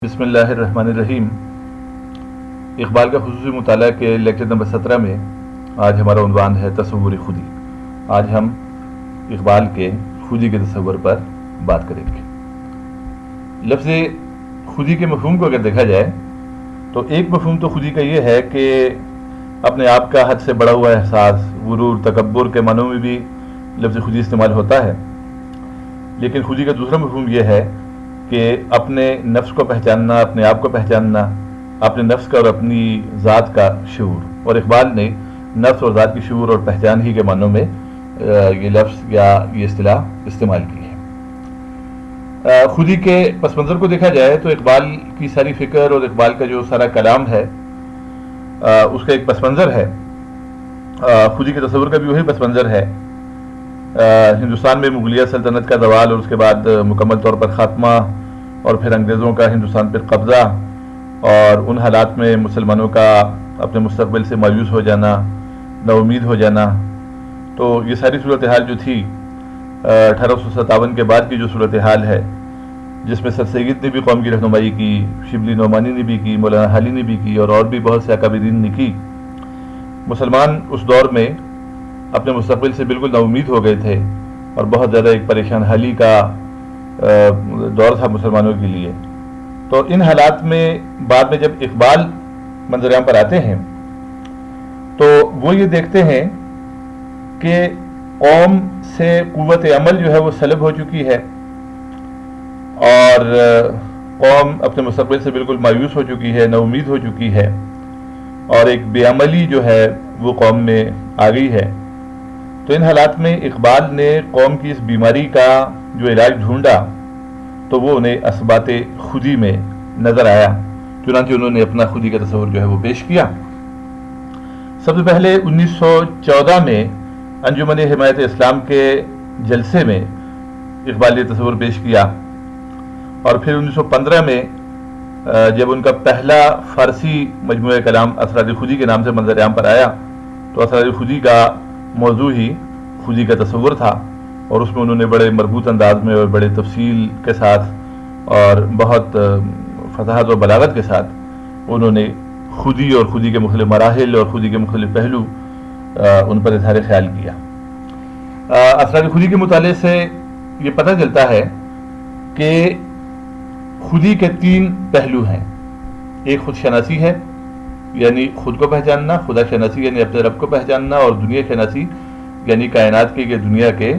بسم اللہ الرحمن الرحیم۔ اقبال کا خصوصی مطالعہ کے لیکچر نمبر 17 میں آج ہمارا عنوان ہے تصور خودی۔ آج ہم اقبال کے خودی کے تصور پر بات کریں گے۔ لفظ خودی کے مفہوم کو اگر دیکھا جائے تو ایک مفہوم تو خودی کا یہ ہے کہ اپنے آپ کا حد سے بڑا ہوا احساس، غرور، تکبر کے معنوں میں بھی لفظ خودی استعمال ہوتا ہے، لیکن خودی کا دوسرا مفہوم یہ ہے کہ اپنے نفس کو پہچاننا، اپنے آپ کو پہچاننا، اپنے نفس کا اور اپنی ذات کا شعور۔ اور اقبال نے نفس اور ذات کی شعور اور پہچان ہی کے معنوں میں یہ لفظ یا یہ اصطلاح استعمال کی ہے۔ خودی کے پس منظر کو دیکھا جائے تو اقبال کی ساری فکر اور اقبال کا جو سارا کلام ہے اس کا ایک پس منظر ہے۔ خودی کے تصور کا بھی وہی پس منظر ہے۔ ہندوستان میں مغلیہ سلطنت کا زوال اور اس کے بعد مکمل طور پر خاتمہ، اور پھر انگریزوں کا ہندوستان پر قبضہ، اور ان حالات میں مسلمانوں کا اپنے مستقبل سے مایوس ہو جانا، نا امید ہو جانا۔ تو یہ ساری صورتحال جو تھی 1857 کے بعد کی جو صورتحال ہے، جس میں سر سید نے بھی قوم کی رہنمائی کی، شبلی نعمانی نے بھی کی، مولانا حالی نے بھی کی، اور بھی بہت سے اکابرین نے کی۔ مسلمان اس دور میں اپنے مستقبل سے بالکل نا امید ہو گئے تھے، اور بہت زیادہ ایک پریشان حالی کا دور تھا مسلمانوں کے لیے۔ تو ان حالات میں بعد میں جب اقبال منظر عام پر آتے ہیں تو وہ یہ دیکھتے ہیں کہ قوم سے قوت عمل جو ہے وہ سلب ہو چکی ہے، اور قوم اپنے مستقبل سے بالکل مایوس ہو چکی ہے، نا امید ہو چکی ہے، اور ایک بے عملی جو ہے وہ قوم میں آ گئی ہے۔ تو ان حالات میں اقبال نے قوم کی اس بیماری کا جو علاج ڈھونڈا تو وہ انہیں اثبات خودی میں نظر آیا، چنانچہ انہوں نے اپنا خودی کا تصور جو ہے وہ پیش کیا۔ سب سے پہلے 1914 میں انجمن حمایت اسلام کے جلسے میں اقبال نے تصور پیش کیا، اور پھر 1915 میں جب ان کا پہلا فارسی مجموعہ کلام اسرار خودی کے نام سے منظر عام پر آیا تو اسرار خودی کا موضوع ہی خودی کا تصور تھا، اور اس میں انہوں نے بڑے مربوط انداز میں اور بڑے تفصیل کے ساتھ اور بہت فصاحت اور بلاغت کے ساتھ انہوں نے خودی اور خودی کے مختلف مراحل اور خودی کے مختلف پہلو ان پر اظہار خیال کیا۔ اسرار خودی کے مطالعے سے یہ پتہ چلتا ہے کہ خودی کے 3 پہلو ہیں۔ ایک خود شناسی ہے، یعنی خود کو پہچاننا، خدا شناسی یعنی اپنے رب کو پہچاننا، اور دنیا شناسی یعنی کائنات کے دنیا کے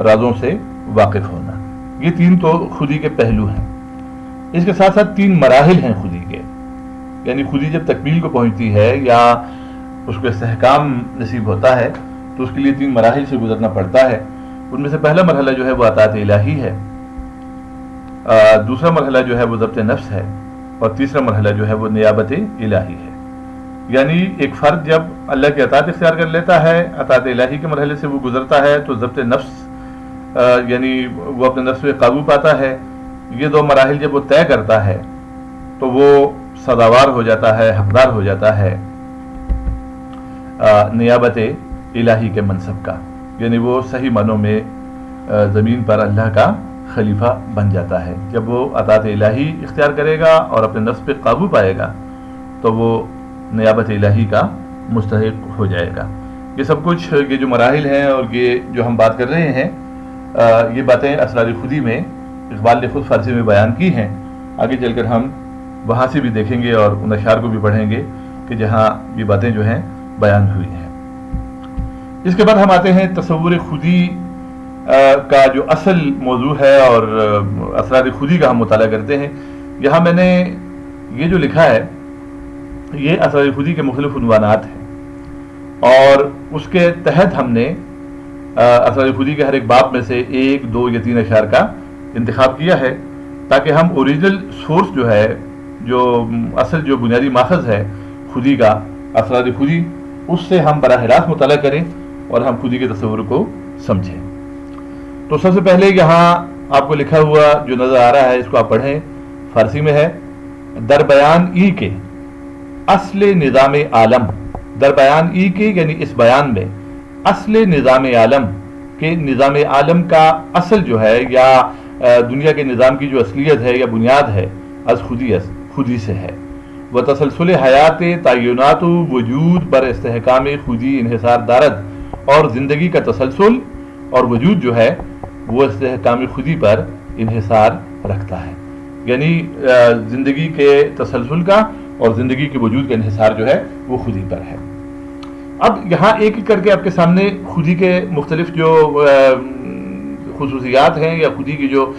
رازوں سے واقف ہونا۔ یہ 3 تو خودی کے پہلو ہیں۔ اس کے ساتھ ساتھ 3 مراحل ہیں خودی کے، یعنی خودی جب تکمیل کو پہنچتی ہے یا اس کو استحکام نصیب ہوتا ہے تو اس کے لیے 3 مراحل سے گزرنا پڑتا ہے۔ ان میں سے پہلا مرحلہ جو ہے وہ اطاعت الہی ہے، دوسرا مرحلہ جو ہے وہ ضبط نفس ہے، اور تیسرا مرحلہ جو ہے وہ نیابت الہی ہے۔ یعنی ایک فرد جب اللہ کی اطاعت اختیار کر لیتا ہے، اطاعت الہی کے مرحلے سے وہ گزرتا ہے، تو ضبط نفس یعنی وہ اپنے نفس پہ قابو پاتا ہے۔ یہ 2 مراحل جب وہ طے کرتا ہے تو وہ سزاوار ہو جاتا ہے، حقدار ہو جاتا ہے نیابت الہی کے منصب کا، یعنی وہ صحیح معنوں میں زمین پر اللہ کا خلیفہ بن جاتا ہے۔ جب وہ اطاعت الہی اختیار کرے گا اور اپنے نفس پہ قابو پائے گا تو وہ نیابت الہی کا مستحق ہو جائے گا۔ یہ سب کچھ یہ جو مراحل ہیں اور یہ جو ہم بات کر رہے ہیں، یہ باتیں اسرار خودی میں اقبال نے خود فارسی میں بیان کی ہیں۔ آگے چل کر ہم وہاں سے بھی دیکھیں گے اور ان اشعار کو بھی پڑھیں گے کہ جہاں یہ باتیں جو ہیں بیان ہوئی ہیں۔ اس کے بعد ہم آتے ہیں تصور خودی کا جو اصل موضوع ہے، اور اسرار خودی کا ہم مطالعہ کرتے ہیں۔ یہاں میں نے یہ جو لکھا ہے یہ اسرار خودی کے مختلف عنوانات ہیں، اور اس کے تحت ہم نے اسرار خودی کے ہر ایک باب میں سے 1، 2 یا 3 اشعار کا انتخاب کیا ہے، تاکہ ہم اوریجنل سورس جو ہے، جو اصل جو بنیادی ماخذ ہے خودی کا، اسرار خودی، اس سے ہم براہ راست مطالعہ کریں اور ہم خودی کے تصور کو سمجھیں۔ تو سب سے پہلے یہاں آپ کو لکھا ہوا جو نظر آ رہا ہے، اس کو آپ پڑھیں، فارسی میں ہے: در بیان ای کے اصل نظام عالم، در بیان ای کے یعنی اس بیان میں اصل نظام عالم کہ نظام عالم کا اصل جو ہے یا دنیا کے نظام کی جو اصلیت ہے یا بنیاد ہے، از خودی است، خودی سے ہے. و تسلسل حیات تعینات وجود بر استحکام خودی انحصار دارد، اور زندگی کا تسلسل اور وجود جو ہے وہ استحکام خودی پر انحصار رکھتا ہے. یعنی زندگی کے تسلسل کا اور زندگی کے وجود کا انحصار جو ہے وہ خودی پر ہے. اب یہاں ایک ایک کر کے آپ کے سامنے خودی کے مختلف جو خصوصیات ہیں یا خودی کی جو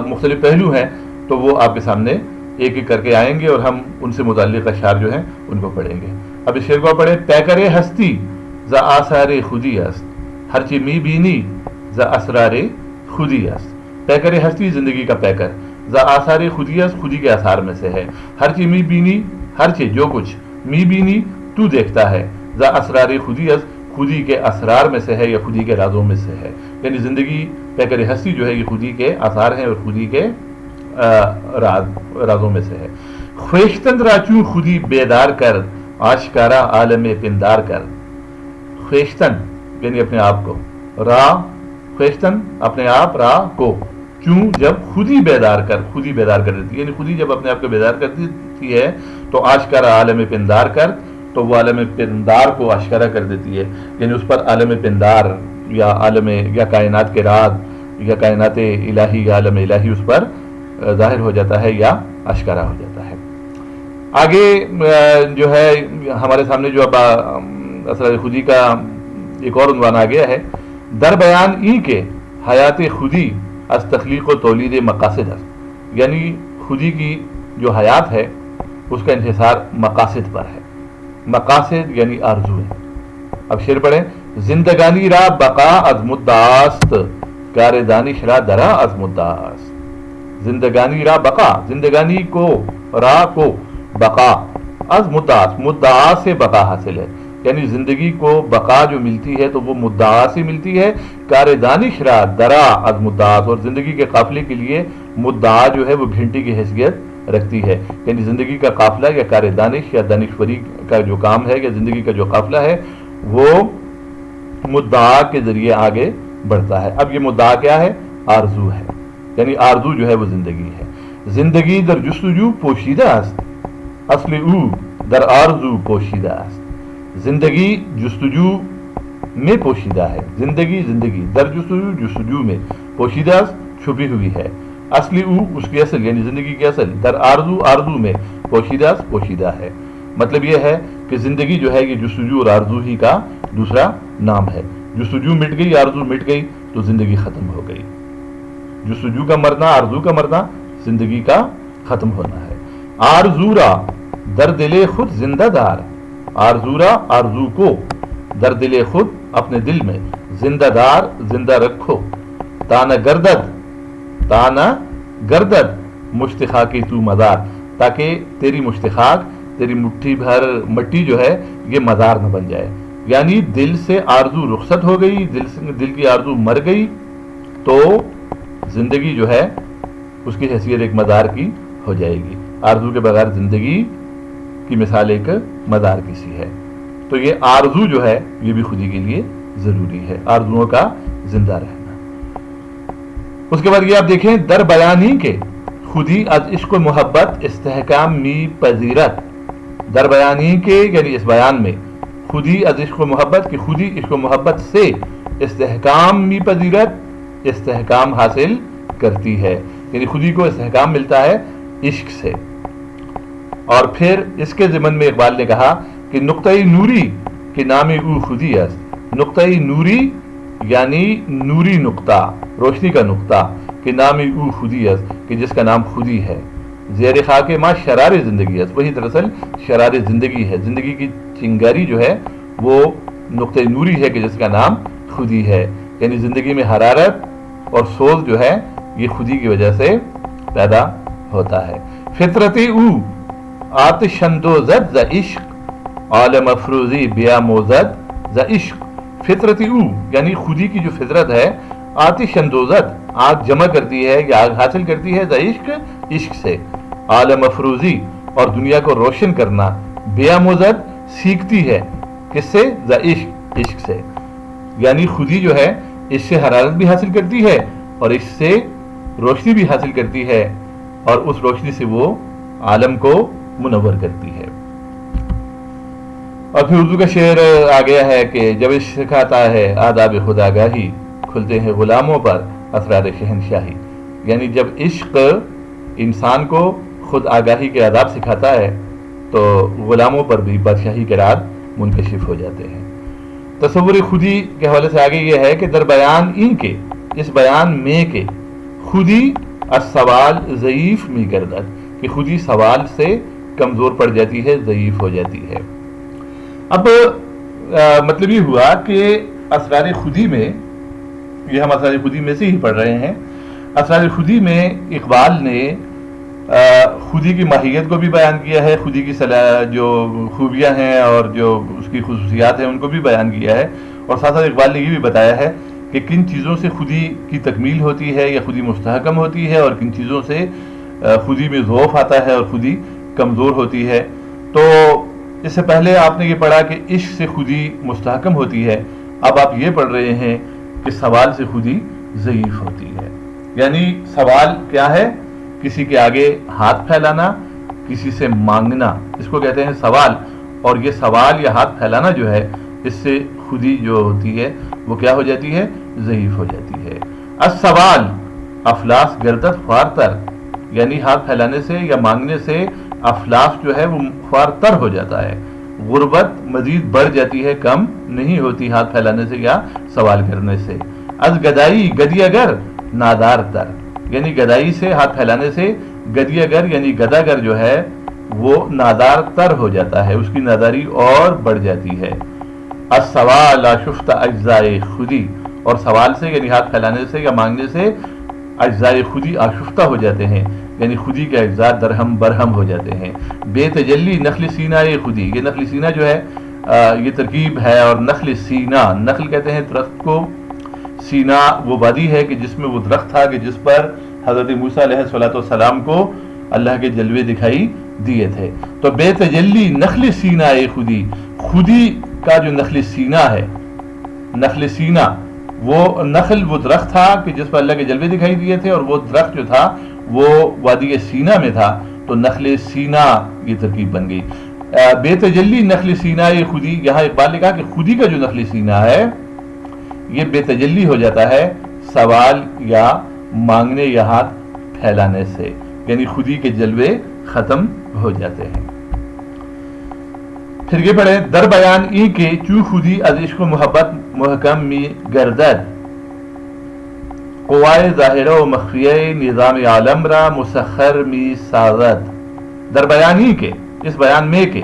مختلف پہلو ہیں تو وہ آپ کے سامنے ایک ایک کر کے آئیں گے اور ہم ان سے متعلق اشعار جو ہیں ان کو پڑھیں گے. اب اس شعر کو پڑھیں. پیکر ہستی ز آثار خودی است، ہرچی می بینی ز اسرار خودی است. پیکر ہستی زندگی کا پیکر، ز آثار خودی است خودی کے آثار میں سے ہے. ہرچی می بینی، ہرچی جو کچھ، می بینی تو دیکھتا ہے، ز اسرار خودی است خودی کے اسرار میں سے ہے یا خودی کے رازوں میں سے ہے. یعنی زندگی پیکر ہستی جو ہے یہ خودی کے آثار ہیں اور خودی کے رازوں میں سے ہے. خویشتن راچوں خودی بیدار کر، آشکارا عالم پندار کر. خویشتن یعنی اپنے آپ کو، را خویشتن اپنے آپ، را کو، چوں جب خودی بیدار کر، خودی بیدار کر دیتی ہے یعنی خودی جب اپنے آپ کو بیدار کر دیتی ہے تو آشکارا عالم پندار کر، تو وہ عالم پندار کو آشکارا کر دیتی ہے. یعنی اس پر عالم پندار یا عالم یا کائنات کے راز یا کائنات الہی یا عالم الہی اس پر ظاہر ہو جاتا ہے یا آشکارا ہو جاتا ہے. آگے جو ہے ہمارے سامنے جو اب اسرار خودی کا ایک اور عنوان آ گیا ہے. در بیان ای کے حیات خودی از تخلیق و تولید مقاصد است. یعنی خودی کی جو حیات ہے اس کا انحصار مقاصد پر ہے. مقاصد یعنی آرزویں. اب شعر پڑھیں. زندگانی را بقا از مدعاست، کار دانش را درا از مدعاست. زندگانی را بقا، زندگانی کو، را کو، بقا، از مدعا، مدعا سے بقا حاصل ہے. یعنی زندگی کو بقا جو ملتی ہے تو وہ مدعا سے ملتی ہے. کار دانش را درا از مدعا، اور زندگی کے قافلے کے لیے مدعا جو ہے وہ گھنٹی کی حیثیت رکھتی ہے. یعنی زندگی کا قافلہ یا کار دانش یا دانشوری کا جو کام ہے یا زندگی کا جو قافلہ ہے وہ مدعا کے ذریعے آگے بڑھتا ہے. اب یہ مدعا کیا ہے؟ آرزو ہے. یعنی آرزو جو ہے وہ زندگی ہے. زندگی در جستجو پوشیدہ است، اصل او در آرزو پوشیدہ است. زندگی جستجو میں پوشیدہ ہے. زندگی در جستجو، جستجو میں، پوشیدہ چھپی ہوئی ہے. اصلی او اس کی اصل یعنی زندگی کی اصل، در آرزو آرزو میں، پوشیدہ ہے. مطلب یہ ہے کہ زندگی جو ہے یہ جستجو اور آرزو ہی کا دوسرا نام ہے. جستجو مٹ گئی، آرزو مٹ گئی تو زندگی ختم ہو گئی. جستجو کا مرنا، آرزو کا مرنا، زندگی کا ختم ہونا ہے. آرزورا در دل خود زندہ دار، آرزورا آرزو کو، در دل خود اپنے دل میں، زندہ دار زندہ رکھو. تانا گردد مشتخاکی تو مزار، تاکہ تیری مشتخاک، تیری مٹھی بھر مٹی جو ہے یہ مزار نہ بن جائے. یعنی دل سے آرزو رخصت ہو گئی، دل کی آرزو مر گئی تو زندگی جو ہے اس کی حیثیت ایک مزار کی ہو جائے گی. آرزو کے بغیر زندگی کی مثال ایک مزار کی سی ہے. تو یہ آرزو جو ہے یہ بھی خودی کے لیے ضروری ہے، آرزوؤں کا زندہ رہنا. اس کے بعد یہ آپ دیکھیں. در بیانی کے خودی از عشق و محبت استحکام می پذیرت. در بیانی کے یعنی اس بیان میں، خودی از عشق و محبت کی خودی عشق و محبت سے استحکام می پذیرت، استحکام حاصل کرتی ہے. یعنی خودی کو استحکام ملتا ہے عشق سے. اور پھر اس کے ضمن میں اقبال نے کہا کہ نقطۂ نوری کے نام او خودی است. نقطۂ نوری یعنی نوری نقطہ، روشنی کا نقطہ، کہ نام او خودی است، کہ جس کا نام خودی ہے. زیر خاک ماں شرار زندگی است، وہی دراصل شرار زندگی ہے. زندگی کی چنگاری جو ہے وہ نقطۂ نوری ہے کہ جس کا نام خودی ہے. یعنی زندگی میں حرارت اور سوز جو ہے یہ خودی کی وجہ سے پیدا ہوتا ہے. فطرت او آتش اندوزد ز عشق، عالم افروزی بیا موزد ز عشق. فطرت او یعنی خودی کی جو فطرت ہے، آتش اندوزد آگ جمع کرتی ہے یا آگ حاصل کرتی ہے، ز عشق عشق سے، عالم افروزی اور دنیا کو روشن کرنا، بیا موزد سیکھتی ہے، کس سے؟ ز عشق عشق سے. یعنی خودی جو ہے اس سے حرارت بھی حاصل کرتی ہے اور اس سے روشنی بھی حاصل کرتی ہے. اور اس روشنی سے وہ عالم کو منور کرتی ہے۔ اور پھر اردو کا شعر آ گیا ہے کہ جب عشق سکھاتا ہے آداب خودآگاہی، کھلتے ہیں غلاموں پر اسرار شہنشاہی۔ یعنی جب عشق انسان کو خود آگاہی کے آداب سکھاتا ہے تو غلاموں پر بھی بادشاہی کے راز منکشف ہو جاتے ہیں۔ تصور خودی کے حوالے سے آگے یہ ہے کہ در بیان این کے، اس بیان میں کے، خودی السوال ضعیف می گردد، کہ خودی سوال سے کمزور پڑ جاتی ہے، ضعیف ہو جاتی ہے۔ اب مطلب یہ ہوا کہ اسرار خودی میں، یہ ہم اسرار خودی میں سے ہی پڑھ رہے ہیں، اسرار خودی میں اقبال نے خودی کی ماہیت کو بھی بیان کیا ہے، خودی کی جو خوبیاں ہیں اور جو اس کی خصوصیات ہیں ان کو بھی بیان کیا ہے، اور ساتھ ساتھ اقبال نے یہ بھی بتایا ہے کہ کن چیزوں سے خودی کی تکمیل ہوتی ہے یا خودی مستحکم ہوتی ہے، اور کن چیزوں سے خودی میں ضعف آتا ہے اور خودی کمزور ہوتی ہے۔ تو اس سے پہلے آپ نے یہ پڑھا کہ عشق سے خودی مستحکم ہوتی ہے، اب آپ یہ پڑھ رہے ہیں کہ سوال سے خودی ضعیف ہوتی ہے۔ یعنی سوال کیا ہے؟ کسی کے آگے ہاتھ پھیلانا، کسی سے مانگنا، اس کو کہتے ہیں سوال۔ اور یہ سوال یا ہاتھ پھیلانا جو ہے، اس سے خودی جو ہوتی ہے وہ کیا ہو جاتی ہے؟ ضعیف ہو جاتی ہے۔ السوال افلاس گردد خوارتر، یعنی ہاتھ پھیلانے سے یا مانگنے سے افلاس جو ہے وہ خوارتر ہو جاتا ہے، غربت مزید بڑھ جاتی ہے، کم نہیں ہوتی ہاتھ پھیلانے سے یا سوال کرنے سے۔ از گدائی گدیاگر نادار تر، یعنی گدائی سے ہاتھ پھیلانے سے گدیاگر یعنی گداگر جو ہے وہ نادار تر ہو جاتا ہے، اس کی ناداری اور بڑھ جاتی ہے۔ السوال آشفت اجزائے خودی، اور سوال سے یعنی ہاتھ پھیلانے سے یا مانگنے سے اجزائے خودی آشفتہ ہو جاتے ہیں، یعنی خودی کے اجزاء درہم برہم ہو جاتے ہیں۔ بے تجلی نخل سینہ خودی، یہ نخل سینہ جو ہے یہ ترکیب ہے، اور نخل سینہ، نخل کہتے ہیں درخت کو، سینہ وہ وادی ہے کہ جس میں وہ درخت تھا کہ جس پر حضرت موسیٰ علیہ السلام کو اللہ کے جلوے دکھائی دیے تھے۔ تو بے تجلی نخل سینہ خودی، خودی کا جو نخل سینہ ہے، نخل سینہ وہ نخل وہ درخت تھا کہ جس پر اللہ کے جلوے دکھائی دیے تھے، اور وہ درخت جو تھا وہ وادی سینہ میں تھا، تو نخل سینہ یہ ترکیب بن گئی۔ بے تجلی نخل سینہ خودی، یہاں اقبال نے کہا کہ خودی کا جو نخل سینہ ہے یہ بے تجلی ہو جاتا ہے سوال یا مانگنے یا ہاتھ پھیلانے سے، یعنی خودی کے جلوے ختم ہو جاتے ہیں۔ پھر یہ پڑھیں، در بیان ای کے چو خودی از عشق و محبت محکم می گردد، قوائے ظاہرہ و مخفیہ نظام عالم را مسخر می سازد۔ در بیان ای کے، اس بیان میں کے،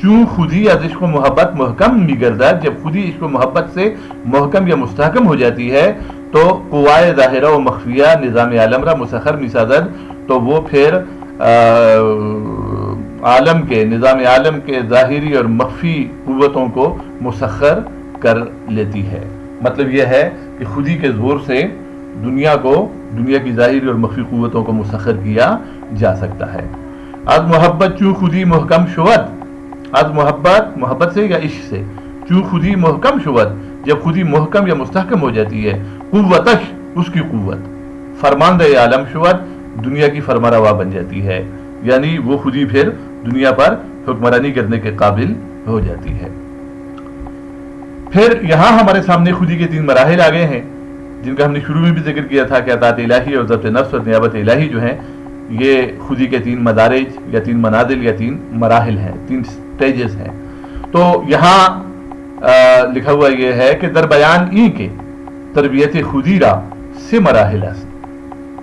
چون خودی از عشق و محبت محکم می گردد، جب خودی عشق و محبت سے محکم یا مستحکم ہو جاتی ہے تو قوائے ظاہرہ و مخفیہ نظام عالم را مسخر می سازد، تو وہ پھر عالم کے، نظام عالم کے ظاہری اور مخفی قوتوں کو مسخر کر لیتی ہے۔ مطلب یہ ہے کہ خودی کے زور سے دنیا کو، دنیا کی ظاہری اور مخفی قوتوں کو مسخر کیا جا سکتا ہے۔ از محبت چون خودی محکم شود، از محبت، محبت سے یا عشق سے، چون خودی محکم شود، جب خودی محکم یا مستحکم ہو جاتی ہے، قوتش اس کی قوت، فرماندہ عالم شود، دنیا کی فرمانروا بن جاتی ہے، یعنی وہ خودی پھر دنیا پر حکمرانی کرنے کے قابل ہو جاتی ہے۔ پھر یہاں ہمارے سامنے خودی کے 3 مراحل آگے ہیں، جن کا ہم نے شروع میں بھی ذکر کیا تھا کہ اطاعت الہی اور ضبط نفس اور نیابت الہی جو ہیں یہ خودی کے 3 مدارج یا 3 منازل یا 3 مراحل ہیں، 3 سٹیجز ہیں۔ تو یہاں لکھا ہوا یہ ہے کہ در بیان ای کے تربیت خودی را سے مراحل است،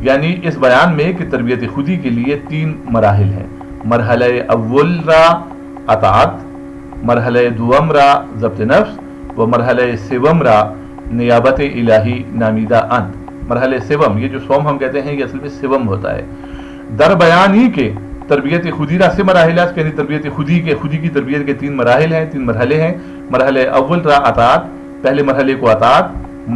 یعنی اس بیان میں کہ تربیت خودی کے لیے 3 مراحل ہیں۔ مرحلہ اول را اطاعت، مرحلہ دوم را ضبط نفس، و مرحلہ سوم را نیابت الہی نامیدہ انت۔ مرحلہ سوم، یہ جو سوم ہم کہتے ہیں یہ اصل میں سوم ہوتا ہے۔ در بیان ہی کے تربیت خودی را سے مراحل است، یعنی تربیت خودی کی تربیت کے 3 مراحل ہیں، 3 مرحلے ہیں۔ مرحلہ اول را اطاعت، پہلے مرحلے کو اطاعت،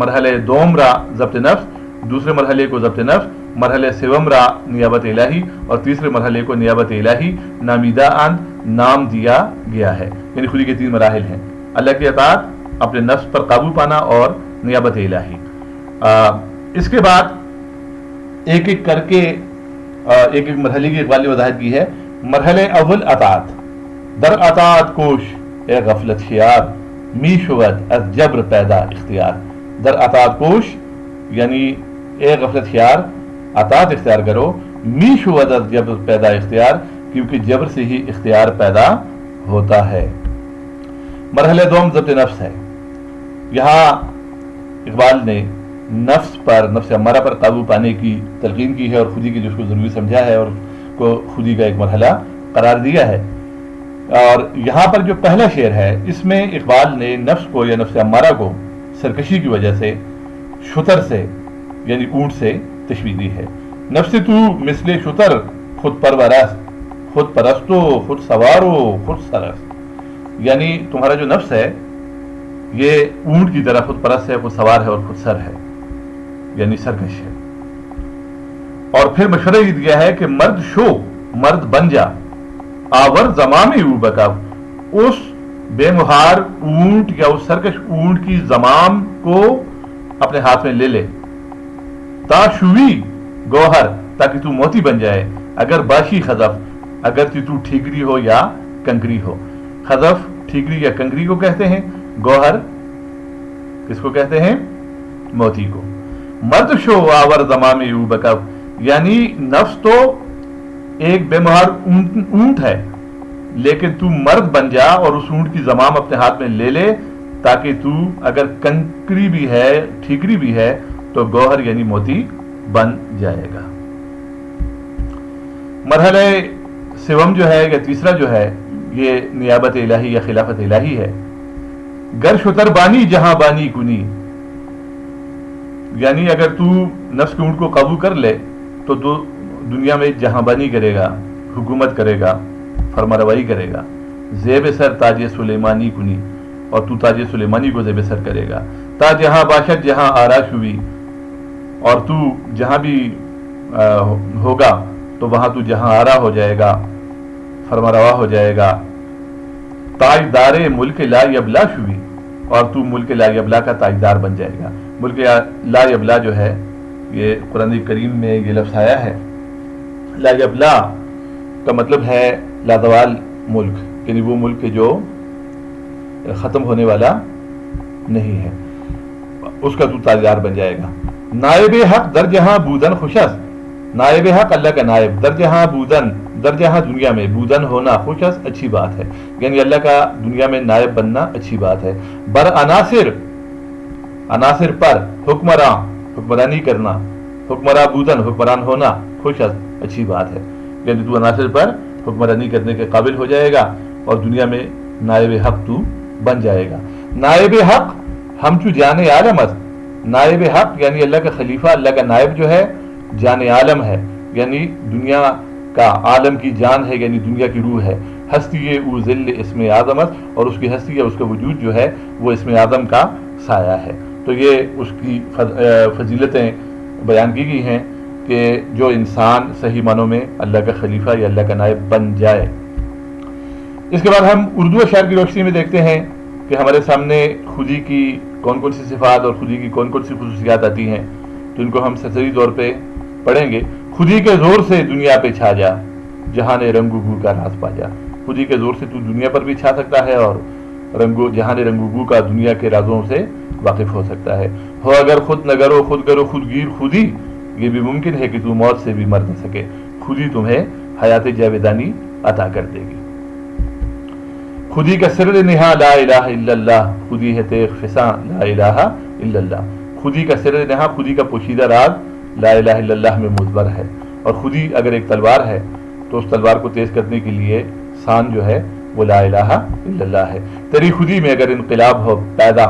مرحلہ دوم را ضبط نفس، دوسرے مرحلے کو ضبط نفس، مرحلہ سوم را نیابت الہی، اور تیسرے مرحلے کو نیابت الہی نامیدہ انت نام دیا گیا ہے، یعنی خودی کے 3 مراحل ہیں: اللہ کی اطاعت، اپنے نفس پر قابو پانا، اور نیابت الہی۔ اس کے بعد ایک ایک کر کے ایک ایک مرحلے کی اقبال نے وضاحت کی ہے. مرحلہ اول اطاعت. در اطاعت کوش اے غفلت شیار، می شود از جبر پیدا اختیار. در اطاعت کوش یعنی اے غفلت شیار اطاعت اختیار کرو، می شود از جبر پیدا اختیار، کیونکہ جبر سے ہی اختیار پیدا ہوتا ہے. مرحلہ دوم ضبط نفس ہے. یہاں اقبال نے نفس پر، نفس امارہ پر قابو پانے کی تلقین کی ہے اور خودی کی جس کو ضروری سمجھا ہے اور اس کو خودی کا ایک مرحلہ قرار دیا ہے. اور یہاں پر جو پہلا شعر ہے اس میں اقبال نے نفس کو یا نفس امارہ کو سرکشی کی وجہ سے شتر سے یعنی اونٹ سے تشبیہ دی ہے. نفس تو مثل شتر خود پرورست، خود پرستو خود سوارو خود سرست. یعنی تمہارا جو نفس ہے یہ اونٹ کی طرح خود پرست ہے، خود سوار ہے اور خود سر ہے، یعنی سرکش ہے. اور پھر مشورہ یہ دیا ہے کہ مرد شو، مرد بن جا، آور زمام او بکاو، اس بے مہار اونٹ یا اس سرکش اونٹ کی زمام کو اپنے ہاتھ میں لے لے. تا شوی گوہر، تاکہ تو موتی بن جائے. اگر باشی خزف، اگر تو ٹھیکری ہو یا کنکری ہو. خزف ٹھیکری یا کنکری کو کہتے ہیں، گوہر کس کو کہتے ہیں؟ موتی کو. مرد شو آور زمام او بکاو، یعنی نفس تو ایک بے مہار اونٹ ہے، لیکن تو مرد بن جا اور اس اونٹ کی زمام اپنے ہاتھ میں لے لے، تاکہ تو اگر کنکری بھی ہے ٹھیکری بھی ہے تو گوہر یعنی موتی بن جائے گا. مرحلہ سوم جو ہے یا تیسرا جو ہے یہ نیابت الہی یا خلافت الہی ہے. گر شتر بانی جہاں بانی کنی، یعنی اگر تو نفس کے اونٹ کو قابو کر لے تو دنیا میں جہاں بانی کرے گا، حکومت کرے گا، فرما روائی کرے گا. زیب سر تاج سلیمانی کنی، اور تو تاج سلیمانی کو زیب سر کرے گا. تا جہاں باشد جہاں آراش ہوئی، اور تو جہاں بھی ہوگا تو وہاں تو جہاں آرا ہو جائے گا، فرما روا ہو جائے گا. تاجدار ملک لا یبلا شوی، اور تو ملک لا یبلا کا تاجدار بن جائے گا. ملک لا یبلا جو ہے یہ قرآن کریم میں یہ لفظ آیا ہے. لا یبلا کا مطلب ہے لازوال ملک، یعنی وہ ملک جو ختم ہونے والا نہیں ہے، اس کا تو تاجدار بن جائے گا. نائب حق در جہاں بودن خوشست، نائب حق اللہ کا نائب، در جہاں بودن، در جہاں دنیا میں، بودن ہونا خوشست اچھی بات ہے، یعنی اللہ کا دنیا میں نائب بننا اچھی بات ہے. بر عناصر، عناصر پر، حکمراں حکمرانی کرنا، حکمراں بودن حکمران ہونا خوشست اچھی بات ہے، یعنی تو عناصر پر حکمرانی کرنے کے قابل ہو جائے گا اور دنیا میں نائب حق تو بن جائے گا. نائب حق ہم چو جان عالمت، نائب حق یعنی اللہ کا خلیفہ، اللہ کا نائب جو ہے جان عالم ہے، یعنی دنیا کا عالم کی جان ہے، یعنی دنیا کی روح ہے. ہستی او ذل اسم اعظمت، اور اس کی ہستی یا اس کا وجود جو ہے وہ اسم اعظم کا سایہ ہے. تو یہ اس کی فضیلتیں بیان کی گئی ہیں کہ جو انسان صحیح معنوں میں اللہ کا خلیفہ یا اللہ کا نائب بن جائے. اس کے بعد ہم اردو اشعار کی روشنی میں دیکھتے ہیں کہ ہمارے سامنے خودی کی کون کون سی صفات اور خودی کی کون کون سی خصوصیات آتی ہیں، تو ان کو ہم سرسری طور پہ پڑھیں گے. خودی کے زور سے دنیا پہ چھا جا، جہان رنگ و بو کا راز پا جا. خودی کے زور سے تو دنیا پر بھی چھا سکتا ہے اور جہان رنگ و بو کا دنیا کے رازوں سے واقف ہو سکتا ہے. ہو اگر خود نگرو خود کرو خود گیر خودی، یہ بھی ممکن ہے کہ تو موت سے بھی مر نہ سکے، خودی تمہیں حیات جاویدانی عطا کر دے گی. خودی کا سر نہا لا الہ الا اللہ، خودی ہے تیغ فساں لا الہ الا اللہ. خودی کا سر نہا، خودی کا پوشیدہ راز لا الہ الا اللہ میں مضمر ہے. اور خودی اگر ایک تلوار ہے تو اس تلوار کو تیز کرنے کے لیے سان جو ہے وہ لا الہ الا اللہ ہے. تیری خودی میں اگر انقلاب ہو پیدا،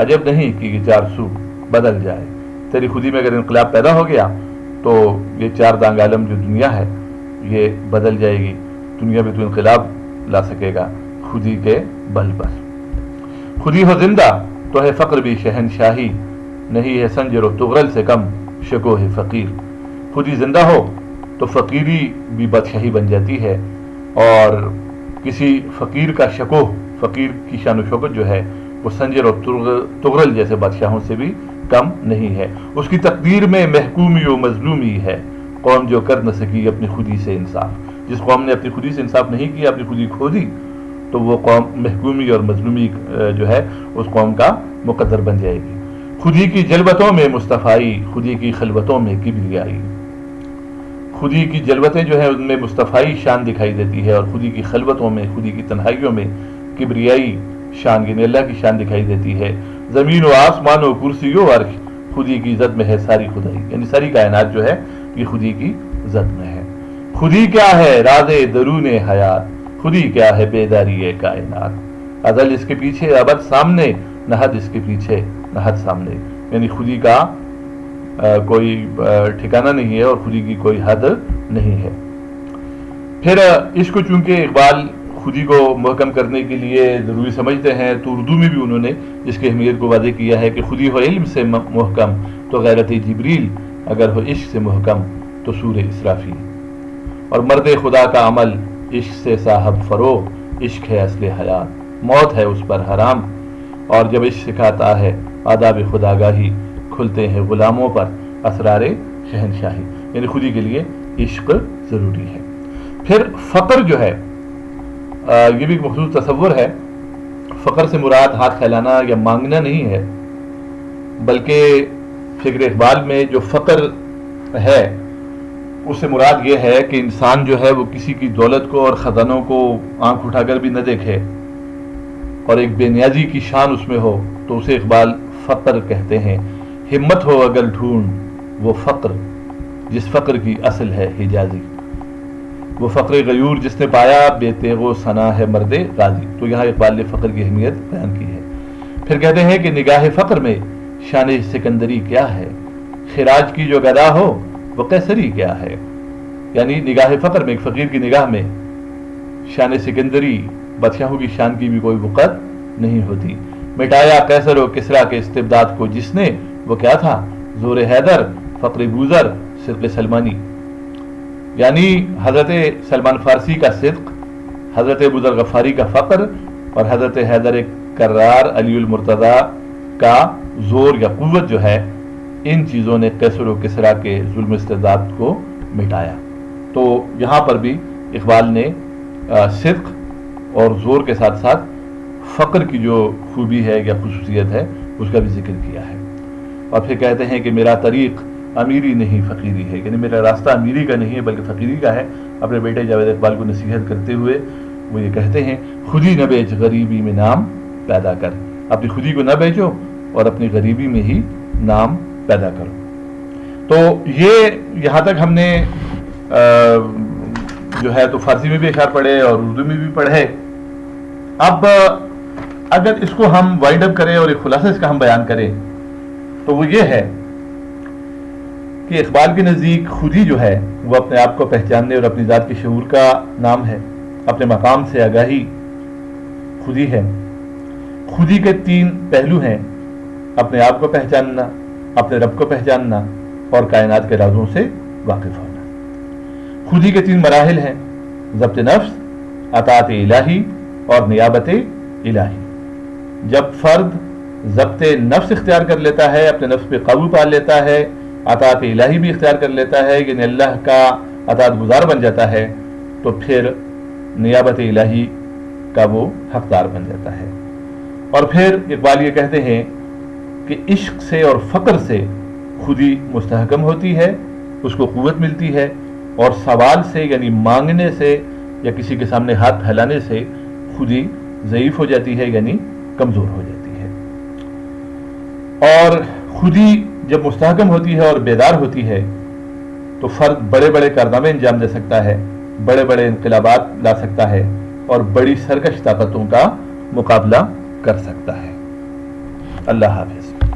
عجب نہیں کہ یہ چار سو بدل جائے. تیری خودی میں اگر انقلاب پیدا ہو گیا تو یہ چار دانگ عالم جو دنیا ہے یہ بدل جائے گی. دنیا میں تو انقلاب لا سکے گا خودی کے بل پر. خودی ہو زندہ تو ہے فقر بھی شہنشاہی، نہیں ہے سنجر و تغرل سے کم شکو ہے فقیر. خودی زندہ ہو تو فقیری بھی بادشاہی بن جاتی ہے، اور کسی فقیر کا شکو، فقیر کی شان و شوکت جو ہے وہ سنجر اور تغرل جیسے بادشاہوں سے بھی کم نہیں ہے. اس کی تقدیر میں محکومی و مظلومی ہے، قوم جو کر نہ سکی اپنی خودی سے انصاف۔ جس قوم نے اپنی خودی سے انصاف نہیں کیا، اپنی خودی کھو دی، تو وہ قوم محکومی اور مظلومی جو ہے اس قوم کا مقدر بن جائے گی۔ خودی کی جلوتوں میں مصطفائی، خودی کی خلوتوں میں کبریائی۔ خودی کی جلوتیں جو ہیں ان میں مصطفائی شان دکھائی دیتی ہے، اور خودی کی خلوتوں میں، خودی کی تنہائیوں میں کبریائی شان، یعنی اللہ کی شان دکھائی دیتی ہے۔ زمین و آسمان و کرسی و عرش، خودی کی زد میں ہے ساری خدائی، یعنی ساری کائنات جو ہے یہ خودی کی زد میں ہے۔ خودی کیا ہے راز درون حیات، خودی کیا ہے بیداری کائنات۔ ازل اس کے پیچھے ابد سامنے، نہ حد اس کے پیچھے نہ حد سامنے، یعنی خودی کا کوئی ٹھکانہ نہیں ہے اور خودی کی کوئی حد نہیں ہے۔ پھر اس کو چونکہ اقبال خودی کو محکم کرنے کے لیے ضروری سمجھتے ہیں، تو اردو میں بھی انہوں نے اس کی اہمیت کو واضح کیا ہے کہ خودی ہو علم سے محکم تو غیرت جبریل، اگر ہو عشق سے محکم تو سور اسرافیل۔ اور مرد خدا کا عمل عشق سے صاحب فروغ، عشق ہے اصل حیات، موت ہے اس پر حرام، اور جب عشق سکھاتا ہے آداب خداگاہی، کھلتے ہیں غلاموں پر اسرار شہنشاہی، یعنی خودی کے لیے عشق ضروری ہے۔ پھر فقر جو ہے یہ بھی ایک مخصوص تصور ہے۔ فقر سے مراد ہاتھ پھیلانا یا مانگنا نہیں ہے، بلکہ فکر اقبال میں جو فقر ہے اس سے مراد یہ ہے کہ انسان جو ہے وہ کسی کی دولت کو اور خزانوں کو آنکھ اٹھا کر بھی نہ دیکھے، اور ایک بے نیازی کی شان اس میں ہو، تو اسے اقبال فقر کہتے ہیں۔ ہمت ہو اگر ڈھونڈ وہ فقر جس فقر کی اصل ہے حجازی، وہ فقر غیور جس نے پایا بے تیغ و ثنا ہے مرد غازی۔ تو یہاں اقبال نے فقر کی اہمیت بیان کی ہے۔ پھر کہتے ہیں کہ نگاہ فقر میں شان سکندری کیا ہے، خراج کی جو گدا ہو وہ قیصری کیا ہے، یعنی نگاہ فقر میں، ایک فقیر کی نگاہ میں شان سکندری، بادشاہوں کی شان کی بھی کوئی وقت نہیں ہوتی۔ مٹایا قیصر و کسریٰ کے استبداد کو جس نے، وہ کیا تھا، زور حیدر، فقر بوذر، صدق سلمانی، یعنی حضرت سلمان فارسی کا صدق، حضرت ابوذر غفاری کا فقر، اور حضرت حیدر کرار علی المرتضیٰ کا زور یا قوت جو ہے، ان چیزوں نے قیصر و کسریٰ کے ظلم استبداد کو مٹایا۔ تو یہاں پر بھی اقبال نے صدق اور زور کے ساتھ ساتھ فقر کی جو خوبی ہے یا خصوصیت ہے اس کا بھی ذکر کیا ہے۔ اور پھر کہتے ہیں کہ میرا طریق امیری نہیں فقیری ہے، یعنی میرا راستہ امیری کا نہیں ہے بلکہ فقیری کا ہے۔ اپنے بیٹے جاوید اقبال کو نصیحت کرتے ہوئے وہ یہ کہتے ہیں، خودی نہ بیچ غریبی میں نام پیدا کر، اپنی خودی کو نہ بیچو اور اپنی غریبی میں ہی نام پیدا کرو۔ تو یہ یہاں تک ہم نے جو ہے تو فارسی میں بھی اشعار پڑھے اور اردو میں بھی پڑھے۔ اب اگر اس کو ہم وائڈ اپ کریں اور ایک خلاصہ اس کا ہم بیان کریں تو وہ یہ ہے کہ اقبال کے نزدیک خودی جو ہے وہ اپنے آپ کو پہچاننے اور اپنی ذات کے شعور کا نام ہے، اپنے مقام سے آگاہی خودی ہے۔ خودی کے 3 پہلو ہیں، اپنے آپ کو پہچاننا، اپنے رب کو پہچاننا اور کائنات کے رازوں سے واقف ہونا۔ خودی کے 3 مراحل ہیں، ضبط نفس، اطاعت الہی اور نیابت الہی۔ جب فرد ضبط نفس اختیار کر لیتا ہے، اپنے نفس پہ قابو پا لیتا ہے، اطاعت الہی بھی اختیار کر لیتا ہے، یعنی اللہ کا اطاعت گزار بن جاتا ہے، تو پھر نیابت الہی کا وہ حقدار بن جاتا ہے۔ اور پھر اقبال یہ کہتے ہیں کہ عشق سے اور فقر سے خودی مستحکم ہوتی ہے، اس کو قوت ملتی ہے، اور سوال سے یعنی مانگنے سے یا کسی کے سامنے ہاتھ پھیلانے سے خودی ضعیف ہو جاتی ہے، یعنی کمزور ہو جاتی ہے۔ اور خودی جب مستحکم ہوتی ہے اور بیدار ہوتی ہے تو فرد بڑے بڑے کارنامے انجام دے سکتا ہے، بڑے بڑے انقلابات لا سکتا ہے اور بڑی سرکش طاقتوں کا مقابلہ کر سکتا ہے۔ اللہ حافظ۔